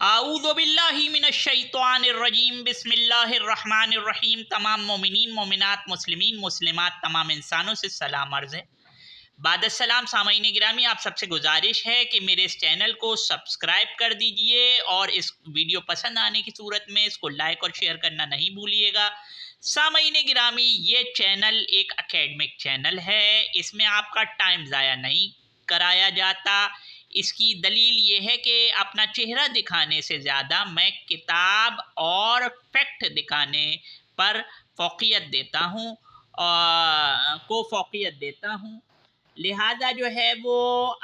اعوذ باللہ من الشیطان الرجیم بسم اللہ الرحمن الرحیم۔ تمام مومنین مومنات مسلمین مسلمات تمام انسانوں سے سلام عرض ہے۔ بعد السلام سامعین گرامی، آپ سب سے گزارش ہے کہ میرے اس چینل کو سبسکرائب کر دیجئے اور اس ویڈیو پسند آنے کی صورت میں اس کو لائک اور شیئر کرنا نہیں بھولیے گا۔ سامعین گرامی، یہ چینل ایک اکیڈمک چینل ہے، اس میں آپ کا ٹائم ضائع نہیں کرایا جاتا۔ اس کی دلیل یہ ہے کہ اپنا چہرہ دکھانے سے زیادہ میں کتاب اور فیکٹ دکھانے پر فوقیت دیتا ہوں لہذا جو ہے وہ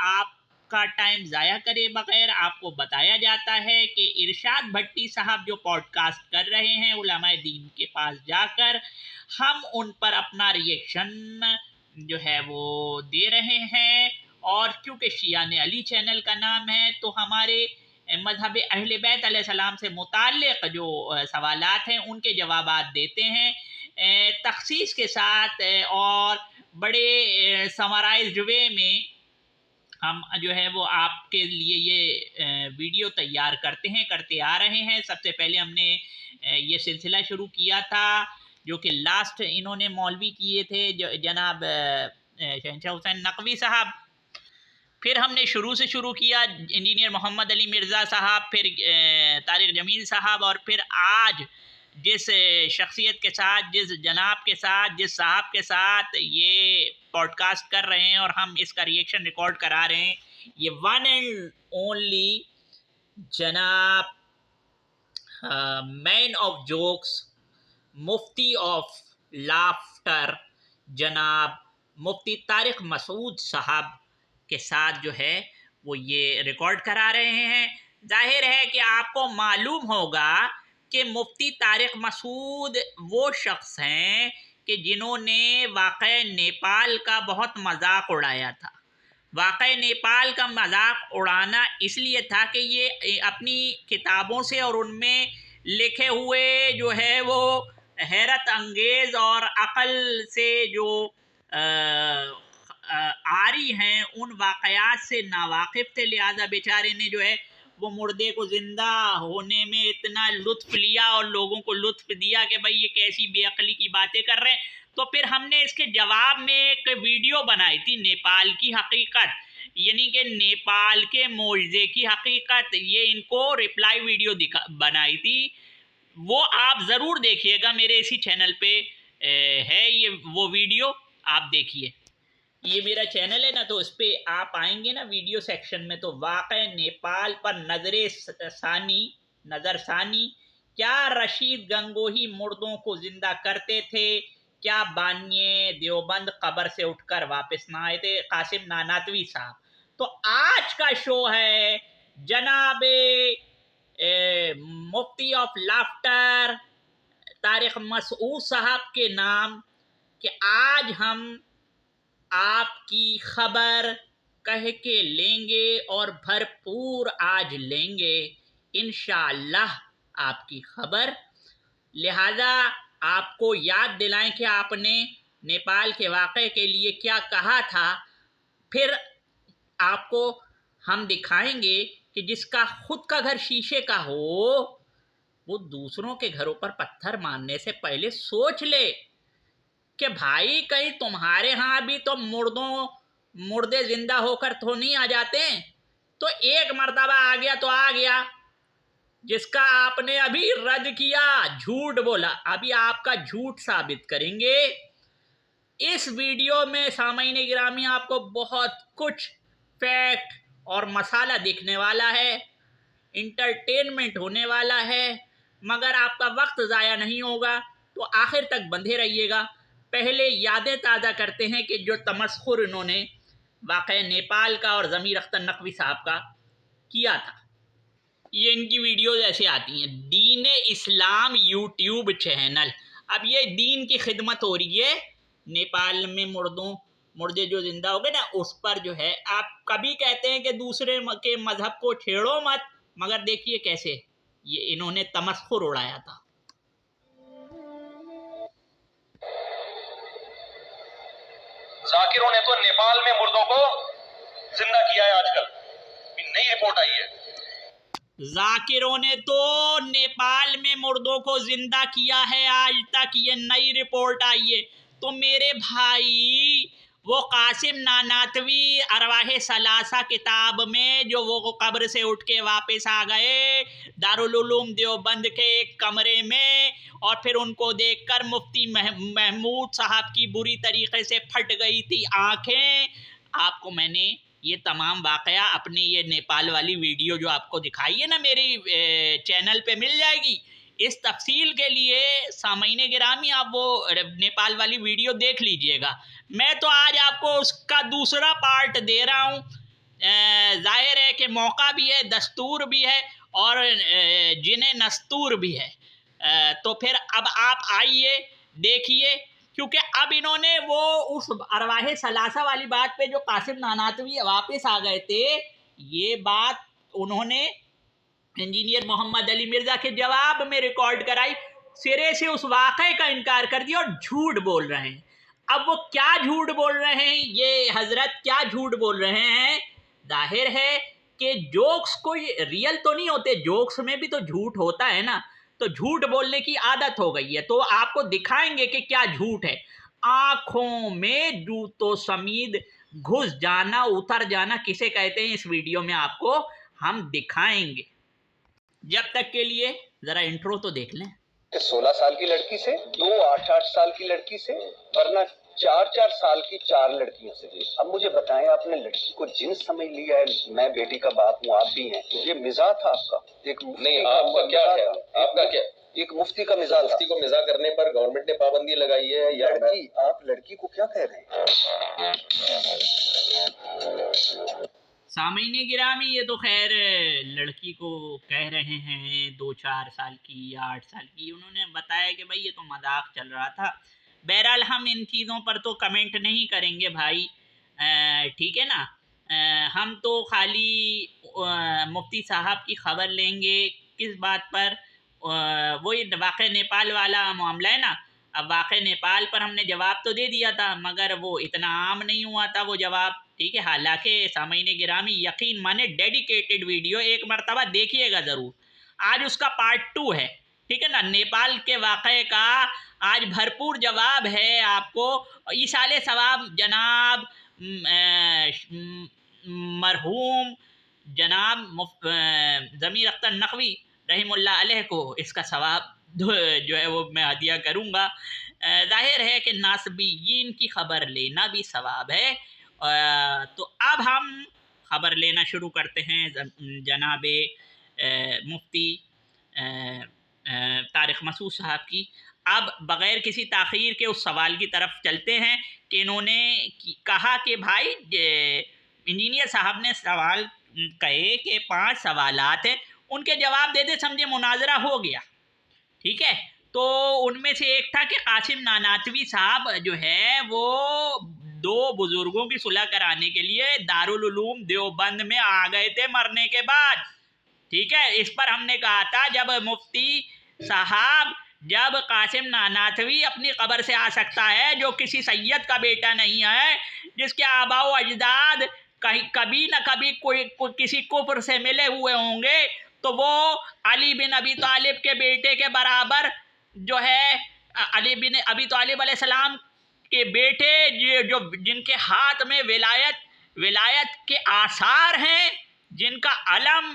آپ کا ٹائم ضائع کرے بغیر آپ کو بتایا جاتا ہے کہ ارشاد بھٹی صاحب جو پوڈ کاسٹ کر رہے ہیں علماء دین کے پاس جا کر، ہم ان پر اپنا ریئیکشن جو ہے وہ دے رہے ہیں، اور کیونکہ شیعان علی چینل کا نام ہے تو ہمارے مذہب اہل بیت علیہ السلام سے متعلق جو سوالات ہیں ان کے جوابات دیتے ہیں تخصیص کے ساتھ، اور بڑے سمرائزڈ وے میں ہم جو ہے وہ آپ کے لیے یہ ویڈیو تیار کرتے آ رہے ہیں۔ سب سے پہلے ہم نے یہ سلسلہ شروع کیا تھا جو کہ لاسٹ انہوں نے مولوی کیے تھے جناب شہنشاہ حسین نقوی صاحب، پھر ہم نے شروع کیا انجینئر محمد علی مرزا صاحب، پھر طارق جمیل صاحب، اور پھر آج جس شخصیت کے ساتھ، جس جناب کے ساتھ، جس صاحب کے ساتھ یہ پوڈ کاسٹ کر رہے ہیں اور ہم اس کا ریئیکشن ریکارڈ کرا رہے ہیں، یہ ون اینڈ اونلی جناب مین آف جوکس، مفتی آف لافٹر، جناب مفتی طارق مسعود صاحب کے ساتھ جو ہے وہ یہ ریکارڈ کرا رہے ہیں۔ ظاہر ہے کہ آپ کو معلوم ہوگا کہ مفتی طارق مسعود وہ شخص ہیں کہ جنہوں نے واقعہ نیپال کا بہت مذاق اڑایا تھا۔ واقعہ نیپال کا مذاق اڑانا اس لیے تھا کہ یہ اپنی کتابوں سے اور ان میں لکھے ہوئے جو ہے وہ حیرت انگیز اور عقل سے جو آری ہیں ان واقعات سے ناواقف تھے، لہذا بیچارے نے جو ہے وہ مردے کو زندہ ہونے میں اتنا لطف لیا اور لوگوں کو لطف دیا کہ بھئی یہ کیسی بے عقلی کی باتیں کر رہے ہیں۔ تو پھر ہم نے اس کے جواب میں ایک ویڈیو بنائی تھی نیپال کی حقیقت، یعنی کہ نیپال کے معجزے کی حقیقت، یہ ان کو ریپلائی ویڈیو بنائی تھی، وہ آپ ضرور دیکھیے گا، میرے اسی چینل پہ ہے یہ وہ ویڈیو، آپ دیکھیے۔ یہ میرا چینل ہے نا، تو اس پہ آپ آئیں گے نا ویڈیو سیکشن میں، تو واقع نیپال پر نظر ثانی، کیا رشید گنگوہی مردوں کو زندہ کرتے تھے؟ کیا بانی دیوبند قبر سے اٹھ کر واپس نہ آئے تھے؟ قاسم ناناتوی صاحب۔ تو آج کا شو ہے جناب مفتی آف لافٹر طارق مسعود صاحب کے نام، کہ آج ہم آپ کی خبر کہہ کے لیں گے اور بھرپور آج لیں گے انشاءاللہ آپ کی خبر۔ لہذا آپ کو یاد دلائیں کہ آپ نے نیپال کے واقعے کے لیے کیا کہا تھا، پھر آپ کو ہم دکھائیں گے کہ جس کا خود کا گھر شیشے کا ہو وہ دوسروں کے گھروں پر پتھر مارنے سے پہلے سوچ لے کہ بھائی کہیں تمہارے ہاں بھی تو مردے زندہ ہو کر تو نہیں آ جاتے ہیں، تو ایک مرتبہ آ گیا تو آ گیا، جس کا آپ نے ابھی رد کیا، جھوٹ بولا، ابھی آپ کا جھوٹ ثابت کریں گے۔ اس ویڈیو میں سامعین گرامی آپ کو بہت کچھ فیکٹ اور مسئلہ دیکھنے والا ہے، انٹرٹینمنٹ ہونے والا ہے، مگر آپ کا وقت ضائع نہیں ہوگا، تو آخر تک بندھے رہیے گا۔ پہلے یادیں تازہ کرتے ہیں کہ جو تمسخر انہوں نے واقعہ نیپال کا اور ضمیر اختر نقوی صاحب کا کیا تھا۔ یہ ان کی ویڈیوز ایسے آتی ہیں، دین اسلام یوٹیوب چینل، اب یہ دین کی خدمت ہو رہی ہے، نیپال میں مردے جو زندہ ہو گئے نا اس پر جو ہے، آپ کبھی کہتے ہیں کہ دوسرے کے مذہب کو چھیڑو مت، مگر دیکھیے کیسے یہ انہوں نے تمسخر اڑایا تھا۔ ذاکروں نے تو نیپال میں مردوں کو زندہ کیا ہے، آج کل نئی رپورٹ آئی ہے۔ ذاکروں نے تو نیپال میں مردوں کو زندہ کیا ہے آج تک، یہ نئی رپورٹ آئی ہے۔ تو میرے بھائی وہ قاسم نانواتوی ارواح ثلاثہ کتاب میں جو وہ قبر سے اٹھ کے واپس آ گئے دارالعلوم دیوبند کے ایک کمرے میں، اور پھر ان کو دیکھ کر مفتی محمود صاحب کی بری طریقے سے پھٹ گئی تھی آنکھیں۔ آپ کو میں نے یہ تمام واقعہ اپنے یہ نیپال والی ویڈیو جو آپ کو دکھائی ہے نا میری چینل پہ مل جائے گی۔ اس تفصیل کے لیے سامعین گرامی آپ وہ نیپال والی ویڈیو دیکھ لیجئے گا۔ میں تو آج آپ کو اس کا دوسرا پارٹ دے رہا ہوں۔ ظاہر ہے کہ موقع بھی ہے، دستور بھی ہے، اور جنہیں نستور بھی ہے۔ تو پھر اب آپ آئیے دیکھیے، کیونکہ اب انہوں نے وہ اس ارواح ثلاثہ والی بات پہ جو قاسم نانواتوی واپس آ گئے تھے، یہ بات انہوں نے انجینئر محمد علی مرزا کے جواب میں ریکارڈ کرائی، سرے سے اس واقعے کا انکار کر دیا اور جھوٹ بول رہے ہیں۔ اب وہ کیا جھوٹ بول رہے ہیں، یہ حضرت کیا جھوٹ بول رہے ہیں؟ ظاہر ہے کہ جوکس کوئی ریئل تو نہیں ہوتے، جوکس میں بھی تو جھوٹ ہوتا ہے نا، تو جھوٹ بولنے کی عادت ہو گئی ہے۔ تو آپ کو دکھائیں گے کہ کیا جھوٹ ہے۔ آنکھوں میں جوتوں سمید گھس جانا، اتر جانا کسے کہتے ہیں، اس ویڈیو میں آپ کو ہم دکھائیں گے۔ جب تک کے لیے ذرا انٹرو تو دیکھ لیں۔ 16 سال کی لڑکی سے، 2 8 سال کی لڑکی سے، ورنہ 4 سال کی 4 لڑکیوں سے۔ اب مجھے بتائیں، آپ نے لڑکی کو جنس سمجھ لیا ہے؟ میں بیٹی کا باپ ہوں، آپ بھی ہیں، یہ مزاح تھا آپ کا؟ نہیں، آپ کا کیا خیال؟ آپ کا کیا؟ ایک مفتی کا مزاح، مفتی کو مزاح کرنے پر گورنمنٹ نے پابندی لگائی ہے یا لڑکی؟ آپ لڑکی کو کیا کہہ رہے ہیں؟ سامعین گرامی، یہ تو خیر لڑکی کو کہہ رہے ہیں 2 4 سال کی یا 8 سال کی، انہوں نے بتایا کہ بھائی یہ تو مذاق چل رہا تھا۔ بہرحال ہم ان چیزوں پر تو کمنٹ نہیں کریں گے بھائی، ٹھیک ہے نا۔ ہم تو خالی مفتی صاحب کی خبر لیں گے، کس بات پر؟ وہی واقع نیپال والا معاملہ ہے نا۔ اب واقع نیپال پر ہم نے جواب تو دے دیا تھا، مگر وہ اتنا عام نہیں ہوا تھا وہ جواب، ٹھیک ہے۔ حالانکہ سامعین گرامی یقین مانے ڈیڈیکیٹڈ ویڈیو ایک مرتبہ دیکھیے گا ضرور، آج اس کا پارٹ 2 ہے، ٹھیک ہے نا۔ نیپال کے واقعے کا آج بھرپور جواب ہے آپ کو۔ ایصال ثواب جناب مرحوم جناب ضمیر اختر نقوی رحم اللہ علیہ کو اس کا ثواب جو ہے وہ میں ہدیہ کروں گا۔ ظاہر ہے کہ ناصبین کی خبر لینا بھی ثواب ہے۔ تو اب ہم خبر لینا شروع کرتے ہیں جناب مفتی طارق مسعود صاحب کی۔ اب بغیر کسی تاخیر کے اس سوال کی طرف چلتے ہیں کہ انہوں نے کہا کہ بھائی انجینئر صاحب نے سوال کہے کہ 5 سوالات ہیں، ان کے جواب دے دے، سمجھے مناظرہ ہو گیا، ٹھیک ہے۔ تو ان میں سے ایک تھا کہ قاسم نانواتوی صاحب جو ہے وہ 2 بزرگوں کی صلح کرانے کے لیے دارالعلوم دیوبند میں آ گئے تھے مرنے کے بعد، ٹھیک ہے۔ اس پر ہم نے کہا تھا جب مفتی صاحب، جب قاسم نانواتوی اپنی قبر سے آ سکتا ہے، جو کسی سید کا بیٹا نہیں ہے، جس کے آباء و اجداد کبھی نہ کبھی کسی کفر سے ملے ہوئے ہوں گے، تو وہ علی بن ابی طالب کے بیٹے کے برابر جو ہے، علی بن ابی طالب علیہ السلام کے بیٹے جو جن کے ہاتھ میں ولایت کے آثار ہیں، جن کا علم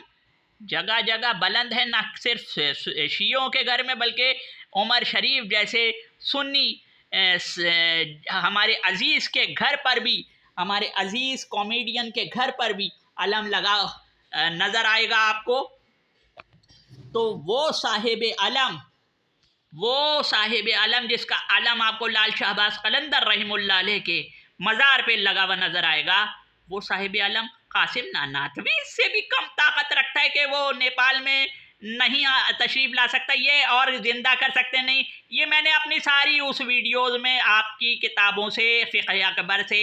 جگہ جگہ بلند ہے، نہ صرف شیعوں کے گھر میں بلکہ عمر شریف جیسے سنی ہمارے عزیز کے گھر پر بھی، ہمارے عزیز کامیڈین کے گھر پر بھی علم لگا نظر آئے گا آپ کو۔ تو وہ صاحب علم جس کا علم آپ کو لال شہباز قلندر رحم اللہ علیہ کے مزار پہ لگا ہوا نظر آئے گا، وہ صاحب علم قاسم نانواتوی اس سے بھی کم طاقت رکھتا ہے کہ وہ نیپال میں نہیں تشریف لا سکتا، یہ اور زندہ کر سکتے نہیں۔ یہ میں نے اپنی ساری اس ویڈیوز میں آپ کی کتابوں سے، فقہ اکبر سے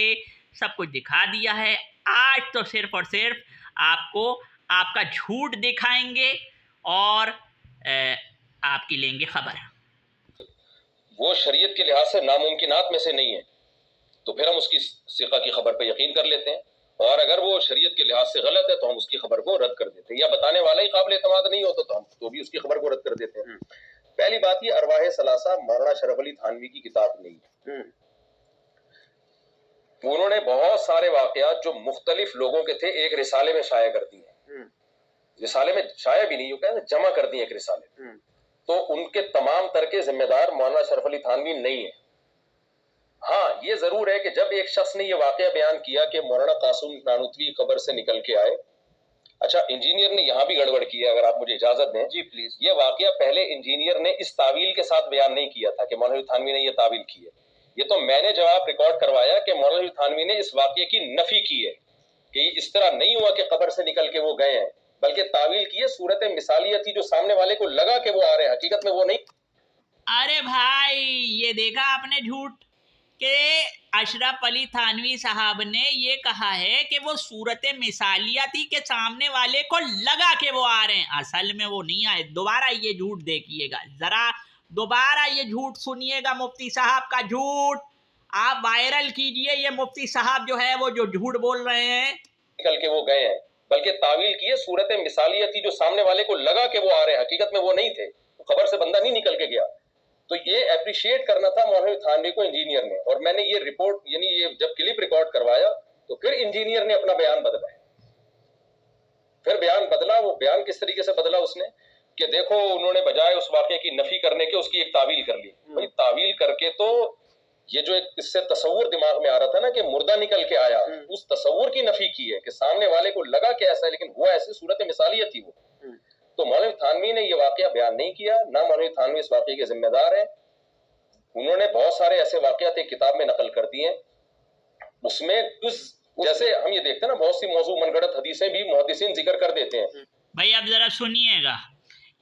سب کچھ دکھا دیا ہے۔ آج تو صرف اور صرف آپ کو آپ کا جھوٹ دکھائیں گے اور آپ کی لیں گے خبر۔ وہ شریعت کے لحاظ سے ناممکنات میں سے نہیں ہے، تو پھر ہم اس کی ثقہ کی خبر پہ یقین کر لیتے ہیں۔ اور اگر وہ شریعت کے لحاظ سے غلط ہے تو ہم اس کی خبر کو رد کر دیتے ہیں، یا بتانے والا ہی قابل اعتماد نہیں ہوتا تو ہم تو بھی اس کی خبر کو رد کر دیتے ہیں۔ پہلی بات یہ ارواح ثلاثہ مولانا شرف علی تھانوی کی کتاب نہیں ہے۔ انہوں نے بہت سارے واقعات جو مختلف لوگوں کے تھے ایک رسالے میں شائع کر دی ہیں، رسالے میں شائع بھی نہیں، یہ کہتے ہیں جمع کر دی ایک رسالے، تو ان کے تمام تر کے ذمہ دار مولانا شرف علی تھانوی نہیں ہے۔ ہاں یہ ضرور ہے کہ جب ایک شخص نے یہ واقعہ بیان کیا کہ مولانا قاسم نانوتوی قبر سے نکل کے آئے، اچھا انجینئر نے یہاں بھی گڑبڑ کی ہے، اگر آپ مجھے اجازت دیں جی پلیز۔ یہ واقعہ پہلے انجینئر نے اس تعویل کے ساتھ بیان نہیں کیا تھا کہ مولانا تھانوی نے یہ تعویل کی ہے، یہ تو میں نے جواب ریکارڈ کروایا کہ مولانا تھانوی نے اس واقعے کی نفی کی ہے کہ یہ اس طرح نہیں ہوا کہ قبر سے نکل کے وہ گئے ہیں، بلکہ تعویل کی ہے صورت مثالیہ تھی جو سامنے والے کو لگا کہ وہ آ رہے ہیں، حقیقت میں وہ نہیں۔ ارے بھائی یہ دیکھا آپ نے جھوٹ کہ اشرف علی تھانوی صاحب نے یہ کہا ہے کہ وہ صورت مثالیہ تھی کہ سامنے والے کو لگا کہ وہ آ رہے ہیں، اصل میں وہ نہیں آئے۔ دوبارہ یہ جھوٹ دیکھیے گا، ذرا دوبارہ یہ جھوٹ سنیے گا، مفتی صاحب کا جھوٹ آپ وائرل کیجئے۔ یہ مفتی صاحب جو ہے وہ جو جھوٹ بول رہے ہیں، نکل کے وہ گئے ہیں، بلکہ تعویل کی ہے صورت مثالیہ تھی جو سامنے والے کو لگا کہ وہ آ رہے ہیں، حقیقت میں وہ نہیں تھے، خبر سے بندہ نہیں نکل کے گیا۔ تو یہ اپریشیٹ کرنا تھا مولانا تھانوی کو انجینئر نے، اور میں نے یہ رپورٹ یعنی یہ جب کلپ ریکارڈ کروایا تو پھر انجینئر نے اپنا بیان بدلا ہے، پھر بیان بدلا۔ وہ بیان کس طریقے سے بدلا اس نے کہ دیکھو انہوں نے بجائے اس واقعے کی نفی کرنے کے اس کی ایک تعویل کر لی۔ بھائی تعویل کر کے تو یہ جو ایک اس سے تصور دماغ میں آ رہا تھا نا کہ مردہ نکل کے آیا، اس تصور کی نفی کی ہے کہ سامنے والے کو لگا کہ ایسا ہے لیکن ہوا ایسی صورت مثالیہ تھی وہ۔ تو مولانا تھانوی نے یہ واقعہ بیان نہیں کیا، نہ مولانا تھانوی اس واقعے کے ذمہ دار ہیں۔ انہوں نے بہت سارے ایسے واقعات ایک کتاب میں نقل کر دیے ہیں، اس میں کچھ جیسے ہم یہ دیکھتے ہیں نا بہت سی موضوع من گھڑت حدیثیں بھی محدثین ذکر کر دیتے ہیں۔ بھائی اب ذرا سنیے گا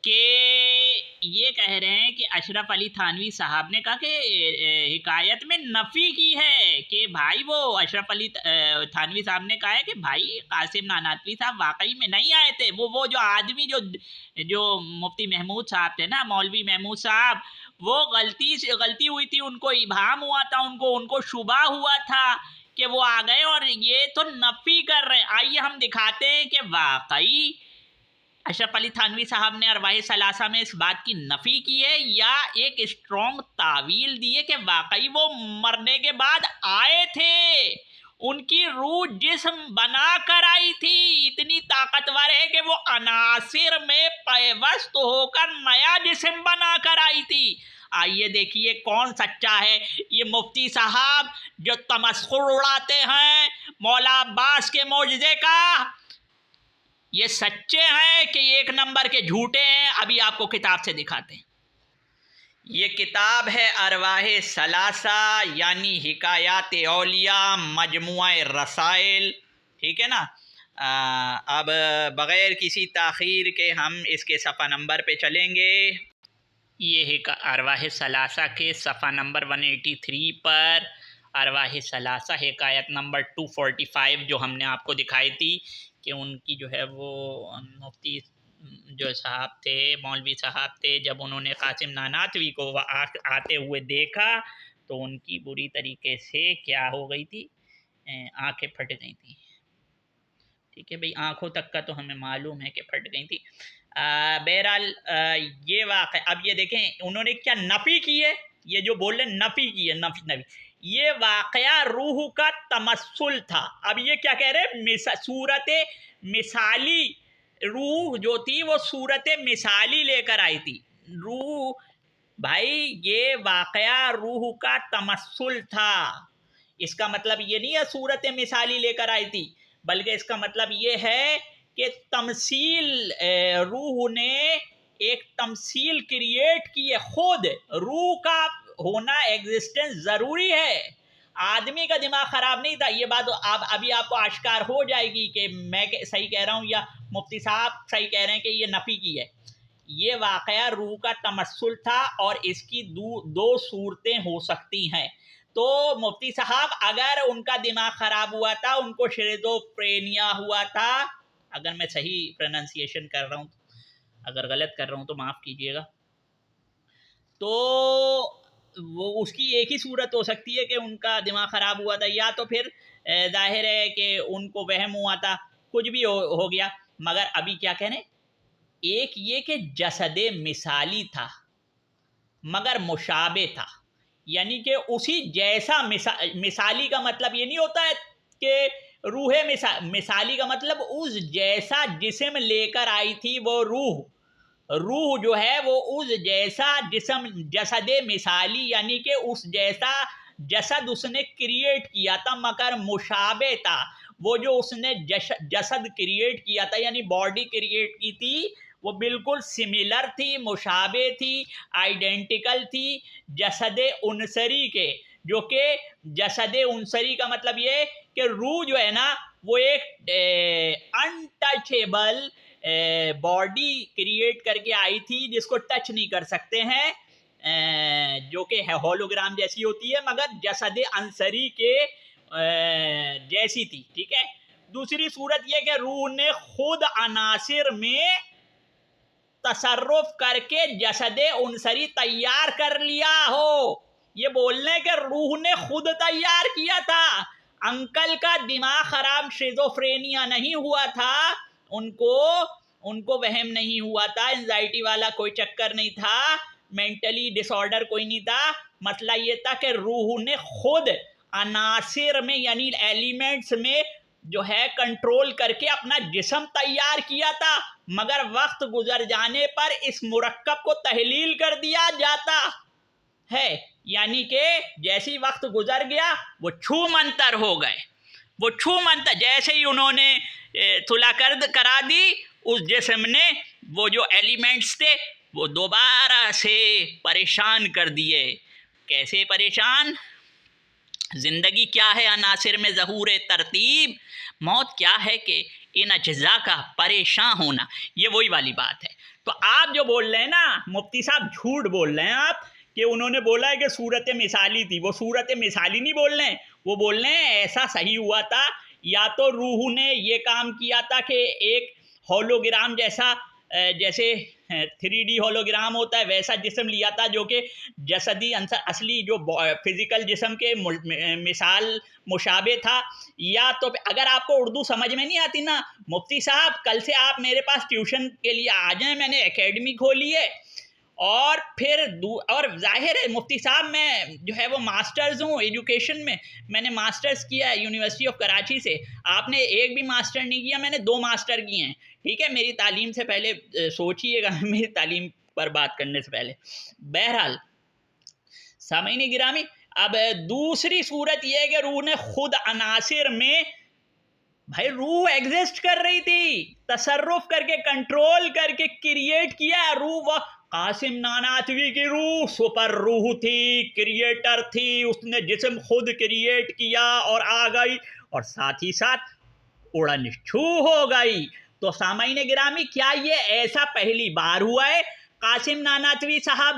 کہ یہ کہہ رہے ہیں کہ اشرف علی تھانوی صاحب نے کہا کہ حکایت میں نفی کی ہے کہ بھائی وہ اشرف علی تھانوی صاحب نے کہا ہے کہ بھائی قاسم نانوتوی صاحب واقعی میں نہیں آئے تھے، وہ جو آدمی جو مفتی محمود صاحب تھے نا، مولوی محمود صاحب، وہ غلطی ہوئی تھی، ان کو ابہام ہوا تھا، ان کو شبہ ہوا تھا کہ وہ آ گئے، اور یہ تو نفی کر رہے ہیں۔ آئیے ہم دکھاتے ہیں کہ واقعی اشرف علی تھانوی صاحب نے ارواح ثلاثہ میں اس بات کی نفی کی ہے یا ایک اسٹرانگ تعویل دی ہے کہ واقعی وہ مرنے کے بعد آئے تھے، ان کی روح جسم بنا کر آئی تھی، اتنی طاقتور ہے کہ وہ عناصر میں پیوست ہو کر نیا جسم بنا کر آئی تھی۔ آئیے دیکھیے کون سچا ہے، یہ مفتی صاحب جو تمسخر اڑاتے ہیں مولا عباس کے معجزے کا، یہ سچے ہیں کہ ایک نمبر کے جھوٹے ہیں؟ ابھی آپ کو کتاب سے دکھاتے ہیں۔ یہ کتاب ہے ارواح ثلاثہ یعنی حکایات اولیاء مجموعہ رسائل، ٹھیک ہے نا۔ اب بغیر کسی تاخیر کے ہم اس کے صفحہ نمبر پہ چلیں گے۔ یہ ارواح ثلاثہ کے صفحہ نمبر 183 پر ارواح ثلاثہ حکایت نمبر 245 جو ہم نے آپ کو دکھائی تھی کہ ان کی جو ہے وہ مفتی جو صاحب تھے، مولوی صاحب تھے، جب انہوں نے قاسم نانوتوی کو آتے ہوئے دیکھا تو ان کی بری طریقے سے کیا ہو گئی تھی، آنکھیں پھٹ گئی تھیں، ٹھیک ہے بھئی، آنکھوں تک کا تو ہمیں معلوم ہے کہ پھٹ گئی تھی۔ بہرحال یہ واقعہ اب یہ دیکھیں انہوں نے کیا نفی کی ہے، یہ جو بول رہے نفی کی ہے، نفی یہ واقعہ روح کا تمثل تھا۔ اب یہ کیا کہہ رہے، صورت مثالی، روح جو تھی وہ صورت مثالی لے کر آئی تھی۔ روح بھائی یہ واقعہ روح کا تمثل تھا، اس کا مطلب یہ نہیں ہے صورت مثالی لے کر آئی تھی، بلکہ اس کا مطلب یہ ہے کہ تمثیل، روح نے ایک تمثیل کریٹ کی ہے، خود روح کا ہونا ایگزسٹنس ضروری ہے۔ آدمی کا دماغ خراب نہیں تھا، یہ بات ابھی آپ کو آشکار ہو جائے گی کہ میں صحیح کہہ رہا ہوں یا مفتی صاحب صحیح کہہ رہے ہیں کہ یہ نفی کی ہے۔ یہ واقعہ روح کا تمثل تھا اور اس کی دو صورتیں ہو سکتی ہیں۔ تو مفتی صاحب اگر ان کا دماغ خراب ہوا تھا، ان کو شیزوفرینیا ہوا تھا، اگر میں صحیح پروننسیشن کر رہا ہوں، اگر غلط کر رہا ہوں تو معاف کیجیے گا، تو وہ اس کی ایک ہی صورت ہو سکتی ہے کہ ان کا دماغ خراب ہوا تھا، یا تو پھر ظاہر ہے کہ ان کو وہم ہوا تھا، کچھ بھی ہو گیا، مگر ابھی کیا کہنے، ایک یہ کہ جسد مثالی تھا مگر مشابہ تھا، یعنی کہ اسی جیسا مثالی کا مطلب یہ نہیں ہوتا ہے کہ روح مثالی کا مطلب اس جیسا جسم لے کر آئی تھی وہ روح جو ہے وہ اس جیسا جسد مثالی، یعنی کہ اس جیسا جسد اس نے کریٹ کیا تھا مگر مشابہ تھا، وہ جو اس نے جسد کریٹ کیا تھا یعنی باڈی کریٹ کی تھی وہ بالکل سملر تھی، مشابہ تھی، آئیڈینٹیکل تھی جسد انصری کے، جو کہ جسد انصری کا مطلب یہ کہ روح جو ہے نا وہ ایک انٹچیبل باڈی کریٹ کر کے آئی تھی جس کو ٹچ نہیں کر سکتے ہیں، جو کہ ہولوگرام جیسی ہوتی ہے مگر جسد انصری کے جیسی تھی، ٹھیک ہے۔ دوسری صورت یہ کہ روح نے خود عناصر میں تصرف کر کے جسد انصری تیار کر لیا ہو، یہ بولنے کہ روح نے خود تیار کیا تھا، انکل کا دماغ خراب شیزوفرینیا نہیں ہوا تھا، ان کو وہم نہیں ہوا تھا، انزائٹی والا کوئی چکر نہیں تھا، مینٹلی ڈس آرڈر کوئی نہیں تھا، مسئلہ یہ تھا کہ روح نے خود عناصر میں یعنی ایلیمنٹس میں جو ہے کنٹرول کر کے اپنا جسم تیار کیا تھا، مگر وقت گزر جانے پر اس مرکب کو تحلیل کر دیا جاتا ہے، یعنی کہ جیسی وقت گزر گیا وہ چھو منتر ہو گئے، وہ چھو منتر جیسے ہی انہوں نے صلح کرا دی اس جسم نے وہ جو ایلیمنٹس تھے وہ دوبارہ سے پریشان کر دیے۔ کیسے پریشان؟ زندگی کیا ہے عناصر میں ظہور ترتیب، موت کیا ہے کہ ان اجزاء کا پریشان ہونا، یہ وہی والی بات ہے۔ تو آپ جو بول رہے ہیں نا مفتی صاحب جھوٹ بول رہے ہیں آپ کہ انہوں نے بولا ہے کہ صورت مثالی تھی، وہ صورت مثالی نہیں بول رہے ہیں، وہ بول رہے ہیں ایسا صحیح ہوا تھا، یا تو روح نے یہ کام کیا تھا کہ ایک ہولوگرام جیسے 3D ہولوگرام ہوتا ہے ویسا جسم لیا تھا جو کہ جسدی اصلی جو فزیکل جسم کے مثال مشابہ تھا، یا تو اگر آپ کو اردو سمجھ میں نہیں آتی نا مفتی صاحب کل سے آپ میرے پاس ٹیوشن کے لیے آ جائیں، میں نے اکیڈمی کھولی ہے، اور پھر اور ظاہر ہے مفتی صاحب میں جو ہے وہ ماسٹرز ہوں ایجوکیشن میں نے ماسٹرز کیا ہے یونیورسٹی آف کراچی سے، آپ نے ایک بھی ماسٹر نہیں کیا، میں نے 2 ماسٹر کیے ہیں، ٹھیک ہے، میری تعلیم سے پہلے سوچئے گا میری تعلیم پر بات کرنے سے پہلے۔ بہرحال سامعین گرامی، اب دوسری صورت یہ ہے کہ روح نے خود عناصر میں، بھائی روح ایگزسٹ کر رہی تھی، تصرف کر کے کنٹرول کر کے کریٹ کیا روح، وہ قاسم ناناتوی کی روح سپر روح تھی، کریٹر تھی، اس نے جسم خود کریٹ کیا اور آ گئی اور ساتھ ہی ساتھ اڑن چھو ہو گئی۔ تو سامعین گرامی کیا یہ ایسا پہلی بار ہوا ہے؟ قاسم ناناتوی صاحب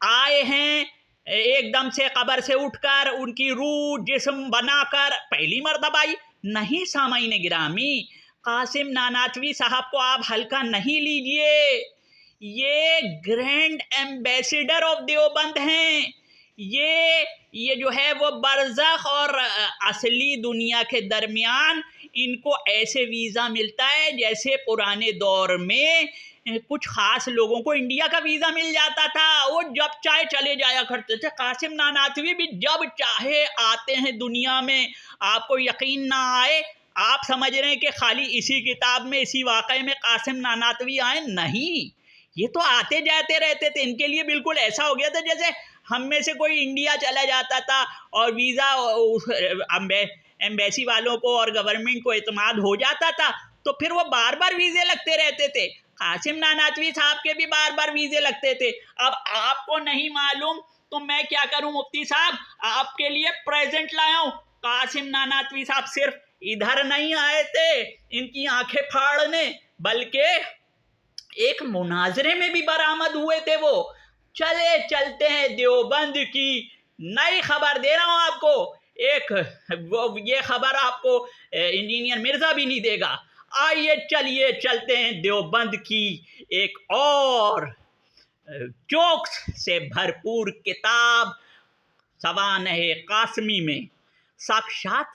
آئے ہیں ایک دم سے قبر سے اٹھ کر، ان کی روح جسم بنا کر پہلی مرتبہ آئی؟ نہیں سامعین گرامی، قاسم ناناتوی صاحب کو آپ ہلکا نہیں لیجئے، یہ گرینڈ ایمبیسیڈر آف دیوبند ہیں، یہ جو ہے وہ برزخ اور اصلی دنیا کے درمیان ان کو ایسے ویزا ملتا ہے جیسے پرانے دور میں کچھ خاص لوگوں کو انڈیا کا ویزا مل جاتا تھا، وہ جب چاہے چلے جایا کرتے تھے۔ قاسم ناناتوی بھی جب چاہے آتے ہیں دنیا میں، آپ کو یقین نہ آئے، آپ سمجھ رہے ہیں کہ خالی اسی کتاب میں اسی واقعے میں قاسم ناناتوی آئے، نہیں، یہ تو آتے جاتے رہتے تھے، ان کے لیے بالکل ایسا ہو گیا تھا جیسے ہم میں سے کوئی انڈیا چلا جاتا تھا اور ویزا ایمبیسی والوں کو اور گورنمنٹ کو اعتماد ہو جاتا تھا تو پھر وہ بار بار ویزے لگتے رہتے تھے۔ قاسم ناناتوی صاحب کے بھی بار بار ویزے لگتے تھے۔ اب آپ کو نہیں معلوم تو میں کیا کروں مفتی صاحب، آپ کے لیے پریزنٹ لایا ہوں۔ قاسم ناناتوی صاحب صرف ادھر نہیں آئے تھے ان کی آنکھیں پھاڑنے، بلکہ ایک مناظرے میں بھی برآمد ہوئے تھے۔ وہ چلتے ہیں دیوبند کی نئی خبر دے رہا ہوں آپ کو، یہ خبر آپ کو انجینئر مرزا بھی نہیں دے گا۔ آئیے چلیے چلتے ہیں دیوبند کی ایک اور جوکس سے بھرپور کتاب سوانح قاسمی میں۔ ساکشات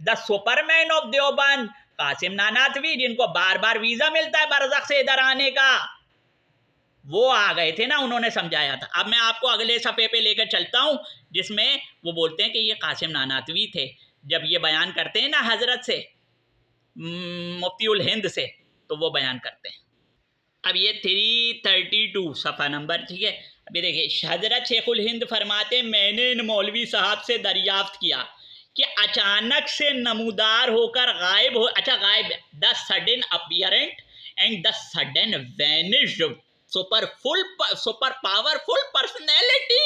the superman of Deoband Qasim Nanautvi, جن کو بار بار ویزا ملتا ہے برزخ سے ادھر آنے کا، وہ آ گئے تھے نا، انہوں نے سمجھایا تھا۔ اب میں آپ کو اگلے صفحے پہ لے کر چلتا ہوں، جس میں وہ بولتے ہیں کہ یہ قاسم نانوتوی تھے، جب یہ بیان کرتے ہیں نا حضرت سے، مفتی الہند سے، تو وہ بیان کرتے ہیں۔ اب یہ 332 صفحہ نمبر، ٹھیک ہے۔ ابھی دیکھیں، حضرت شیخ الہند فرماتے ہیں میں نے ان مولوی صاحب سے دریافت کیا کہ اچانک سے نمودار ہو کر غائب ہو، اچھا غائب، the sudden apparent and the sudden vanished super powerful personality,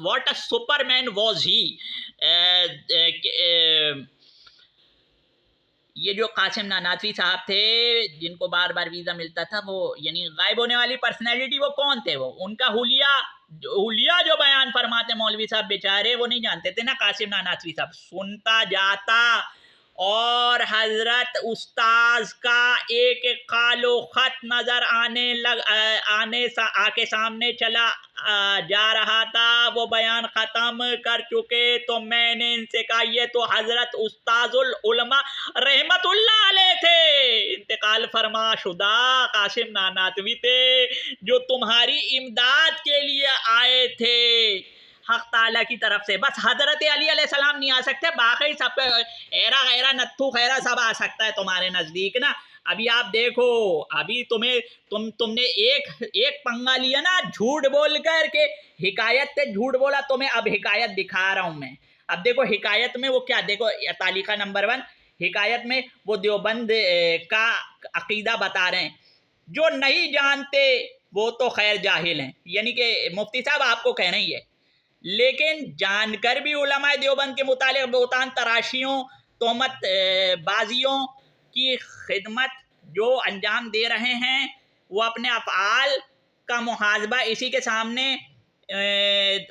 what a superman was he۔ یہ جو قاسم نانوتوی صاحب تھے جن کو بار بار ویزا ملتا تھا، وہ یعنی غائب ہونے والی پرسنالٹی، وہ کون تھے؟ وہ ان کا حلیہ جو بیان فرماتے مولوی صاحب بیچارے، وہ نہیں جانتے تھے نا قاسم نانوتوی صاحب۔ سنتا جاتا اور حضرت استاذ کا ایک ایک قال و خط نظر آ کے سامنے چلا جا رہا تھا، وہ بیان ختم کر چکے تو میں نے ان سے کہا یہ تو حضرت استاذ العلماء رحمت اللہ علیہ تھے، انتقال فرما شدہ قاسم نانوتوی تھے جو تمہاری امداد کے لیے آئے تھے حق تعالیٰ کی طرف سے۔ بس حضرت علی علیہ السلام نہیں آ سکتے، باقی سب ایرا غیرہ نتھو خیرہ سب آ سکتا ہے تمہارے نزدیک نا۔ ابھی آپ دیکھو، ابھی تم نے ایک پنگا لیا نا جھوٹ بول کر کے، حکایت سے جھوٹ بولا، تمہیں اب حکایت دکھا رہا ہوں میں۔ اب دیکھو حکایت میں وہ کیا، دیکھو تعلیقہ نمبر 1، حکایت میں وہ دیوبند کا عقیدہ بتا رہے ہیں، جو نہیں جانتے وہ تو خیر جاہل ہیں، یعنی کہ مفتی صاحب آپ کو کہنا ہی ہے، لیکن جان کر بھی علماء دیوبند کے متعلق بہتان تراشیوں، تہمت بازیوں کی خدمت جو انجام دے رہے ہیں، وہ اپنے افعال کا محاسبہ اسی کے سامنے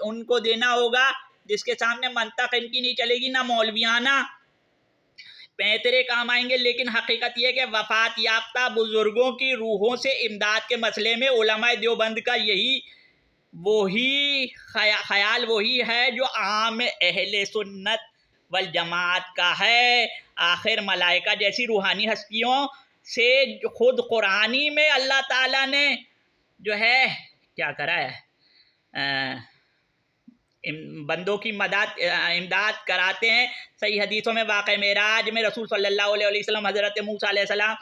ان کو دینا ہوگا، جس کے سامنے منطق ان کی نہیں چلے گی، نہ مولویانہ پیترے کام آئیں گے۔ لیکن حقیقت یہ کہ وفات یافتہ بزرگوں کی روحوں سے امداد کے مسئلے میں علماء دیوبند کا وہی خیال وہی ہے جو عام اہل سنت والجماعت کا ہے۔ آخر ملائکہ جیسی روحانی ہستیوں سے خود قرآنی میں اللہ تعالیٰ نے جو ہے کیا کرا ہے، بندوں کی امداد کراتے ہیں۔ صحیح حدیثوں میں واقع معراج میں رسول صلی اللہ علیہ وسلم حضرت موسیٰ علیہ السلام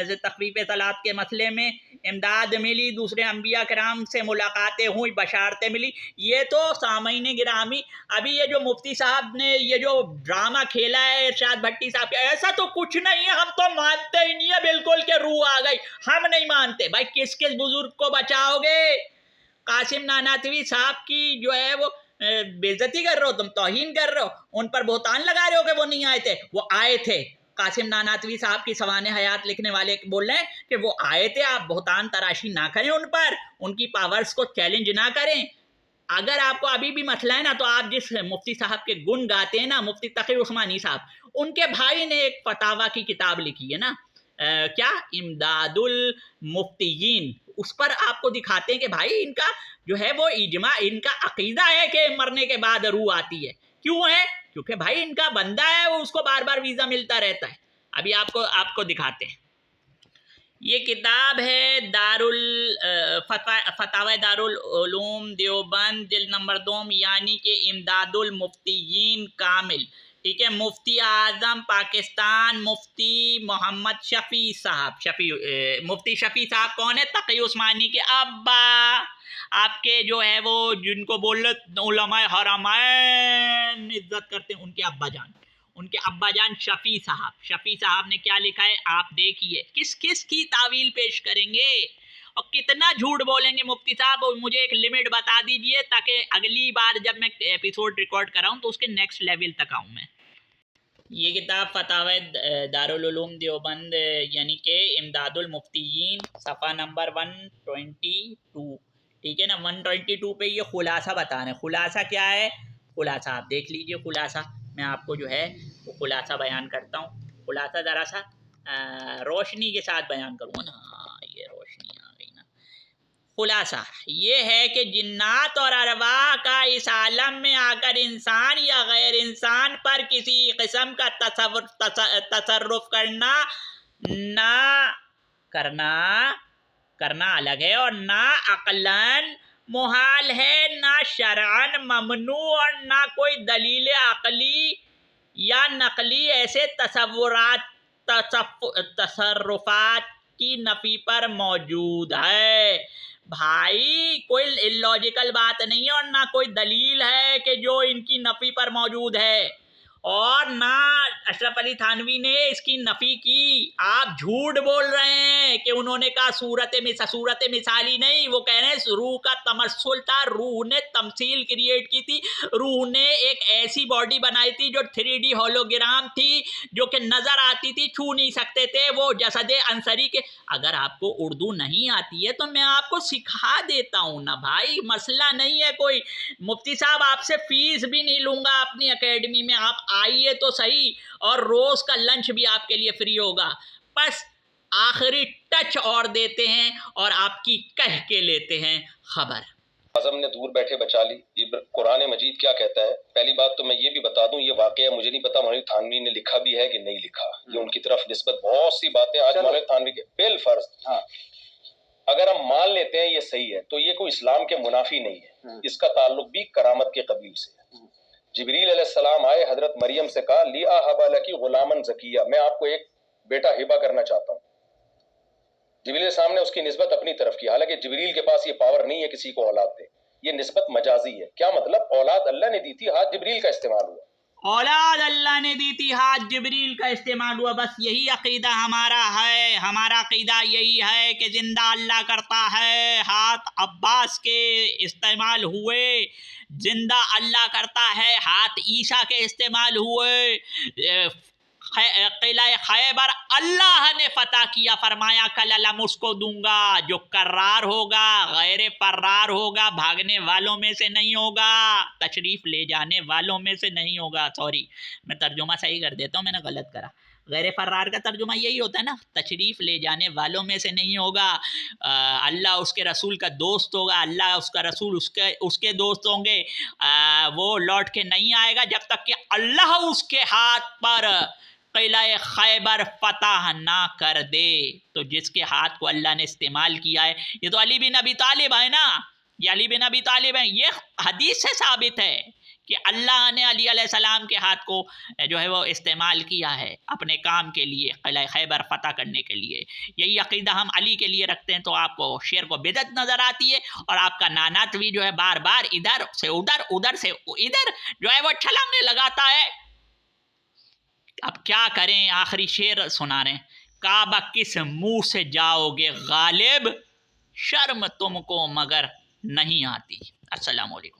سے تخفیف صلات کے مسئلے میں امداد ملی، دوسرے انبیاء کرام سے ملاقاتیں ہوئی، بشارتیں ملی۔ یہ تو سامعین گرامی، ابھی یہ جو مفتی صاحب نے یہ جو ڈرامہ کھیلا ہے ارشاد بھٹی صاحب کا، ایسا تو کچھ نہیں ہے، ہم تو مانتے ہی نہیں ہے بالکل کہ روح آ گئی، ہم نہیں مانتے۔ بھائی کس بزرگ کو بچاؤ گے؟ قاسم نانوتوی صاحب کی جو ہے وہ بے عزتی کر رہے ہو، تم توہین کر رہے ہو، ان پر بہتان لگا رہے ہو کہ وہ نہیں آئے تھے۔ وہ آئے تھے، قاسم نانوتوی صاحب کی سوانح حیات لکھنے والے بول رہے ہیں کہ وہ آئے تھے، آپ بہتان تراشی نہ کریں ان پر، ان کی پاورز کو چیلنج نہ کریں۔ اگر آپ کو ابھی بھی مسئلہ ہے نا، تو آپ جس مفتی صاحب کے گن گاتے ہیں نا، مفتی تقی عثمانی صاحب، ان کے بھائی نے ایک فتاویٰ کی کتاب لکھی ہے نا، کیا امداد المفتیین، اس پر آپ کو دکھاتے ہیں کہ بھائی ان کا جو ہے وہ اجماع، ان کا عقیدہ ہے کہ مرنے کے بعد روح آتی ہے۔ کیوں ہے؟ کیونکہ بھائی ان کا بندہ ہے، وہ اس کو بار بار ویزا ملتا رہتا ہے۔ ابھی آپ کو دکھاتے ہیں، یہ کتاب ہے فتاوی دارالعلوم دیوبند جلد نمبر 2، یعنی کہ امداد المفتیین کامل، ٹھیک ہے، مفتی اعظم پاکستان مفتی محمد شفیع صاحب۔ مفتی شفیع صاحب کون ہے؟ تقی عثمانی کے ابا، آپ کے جو ہے وہ جن کو بول علماء حرمین عزت کرتے ہیں، ان کے ابا جان، ان کے ابا جان شفیع صاحب۔ شفیع صاحب نے کیا لکھا ہے آپ دیکھیے، کس کی تعویل پیش کریں گے اور کتنا جھوٹ بولیں گے مفتی صاحب، مجھے ایک لمٹ بتا دیجئے تاکہ اگلی بار جب میں ایپیسوڈ ریکارڈ کراؤں تو اس کے نیکسٹ لیول تک آؤں میں۔ یہ کتاب فتاوی دارالعلوم دیوبند یعنی کہ امداد المفتیین، صفحہ نمبر 122، ٹھیک ہے نا، 122 پہ یہ خلاصہ بتا رہے ہیں۔ خلاصہ کیا ہے؟ خلاصہ آپ دیکھ لیجئے، خلاصہ میں آپ کو جو ہے وہ خلاصہ بیان کرتا ہوں۔ خلاصہ ذرا سا روشنی کے ساتھ بیان کروں گا نا، یہ روشنی آ گئی نا۔ خلاصہ یہ ہے کہ جنات اور ارواح کا اس عالم میں آ کر انسان یا غیر انسان پر کسی قسم کا تصرف کرنا الگ ہے، اور نہ عقلاً محال ہے، نہ شرعاً ممنوع، اور نہ کوئی دلیل عقلی یا نقلی ایسے تصرفات کی نفی پر موجود ہے۔ بھائی کوئی اللاجیکل بات نہیں ہے، اور نہ کوئی دلیل ہے کہ جو ان کی نفی پر موجود ہے، اور نہ اشرف علی تھانوی نے اس کی نفی کی۔ آپ جھوٹ بول رہے ہیں کہ انہوں نے کہا صورت مثالی نہیں، وہ کہہ رہے ہیں روح کا تمثل تھا، روح نے تمثیل کریٹ کی تھی، روح نے ایک ایسی باڈی بنائی تھی جو 3D ہولوگرام تھی، جو کہ نظر آتی تھی، چھو نہیں سکتے تھے، وہ جسد انصری کے۔ اگر آپ کو اردو نہیں آتی ہے تو میں آپ کو سکھا دیتا ہوں نا بھائی، مسئلہ نہیں ہے کوئی۔ مفتی صاحب آپ سے فیس بھی نہیں لوں گا اپنی اکیڈمی میں، آپ آئیے تو صحیح، اور روز کا لنچ بھی آپ کے لیے فری ہوگا۔ بس آخری ٹچ اور دیتے ہیں اور آپ کی کہہ کے لیتے ہیں خبر۔ اعظم نے دور بیٹھے بچا لی۔ یہ قرآن مجید کیا کہتا ہے؟ پہلی بات تو میں یہ بھی بتا دوں، یہ واقعہ مجھے نہیں پتا مولوی تھانوی نے لکھا بھی ہے کہ نہیں لکھا، یہ ان کی طرف نسبت بہت سی باتیں آج مولوی تھانوی کے بالفرض اگر ہم مان لیتے ہیں یہ صحیح ہے تو یہ کوئی اسلام کے منافی نہیں ہے، اس کا تعلق بھی کرامت کے قبیل سے ہے۔ جبریل علیہ السلام آئے، حضرت مریم سے کہا لی اہب لکی غلامن زکیہ، میں آپ کو ایک بیٹا ہبہ کرنا چاہتا ہوں۔ جبریل علیہ السلام نے اس کی نسبت اپنی طرف کی، حالانکہ جبریل کے پاس یہ پاور نہیں ہے کسی کو اولاد دے، یہ نسبت مجازی ہے۔ کیا مطلب؟ اولاد اللہ نے دی تھی، ہاتھ جبریل کا استعمال ہوا۔ اولاد اللہ نے دی تھی، ہاتھ جبریل کا استعمال ہوا۔ بس یہی عقیدہ ہمارا ہے، ہمارا عقیدہ یہی ہے کہ زندہ اللہ کرتا ہے، ہاتھ عباس کے استعمال ہوئے، زندہ اللہ کرتا ہے، ہاتھ عیسیٰ کے استعمال ہوئے، قلعہ خیبر اللہ نے فتح کیا، فرمایا کل علم اس کو دوں گا، جو کرار ہوگا، غیر فرار ہوگا، بھاگنے والوں میں سے نہیں ہوگا، تشریف لے جانے والوں میں سے نہیں ہوگا۔ سوری میں ترجمہ صحیح کر دیتا ہوں، میں نے غلط کرا۔ غیر فرار کا ترجمہ یہی ہوتا ہے نا، تشریف لے جانے والوں میں سے نہیں ہوگا۔ اللہ اس کے رسول کا دوست ہوگا، اللہ اس کا رسول اس کے دوست ہوں گے، وہ لوٹ کے نہیں آئے گا جب تک کہ اللہ اس کے ہاتھ پر قلعہ خیبر فتح نہ کر دے۔ تو جس کے ہاتھ کو اللہ نے استعمال کیا ہے، یہ تو علی بن ابی طالب ہے نا، یہ علی بن ابی طالب ہیں، یہ حدیث سے ثابت ہے کہ اللہ نے علی علیہ السلام کے ہاتھ کو جو ہے وہ استعمال کیا ہے اپنے کام کے لیے، قلعہ خیبر فتح کرنے کے لیے۔ یہی عقیدہ ہم علی کے لیے رکھتے ہیں، تو آپ کو شعر کو بدعت نظر آتی ہے، اور آپ کا نانات بھی جو ہے بار بار ادھر سے ادھر، ادھر سے ادھر جو ہے وہ چھلانگنے لگاتا ہے۔ اب کیا کریں، آخری شعر سنا رہے ہیں، کعبہ کس منہ سے جاؤ گے غالب، شرم تم کو مگر نہیں آتی۔ السلام علیکم۔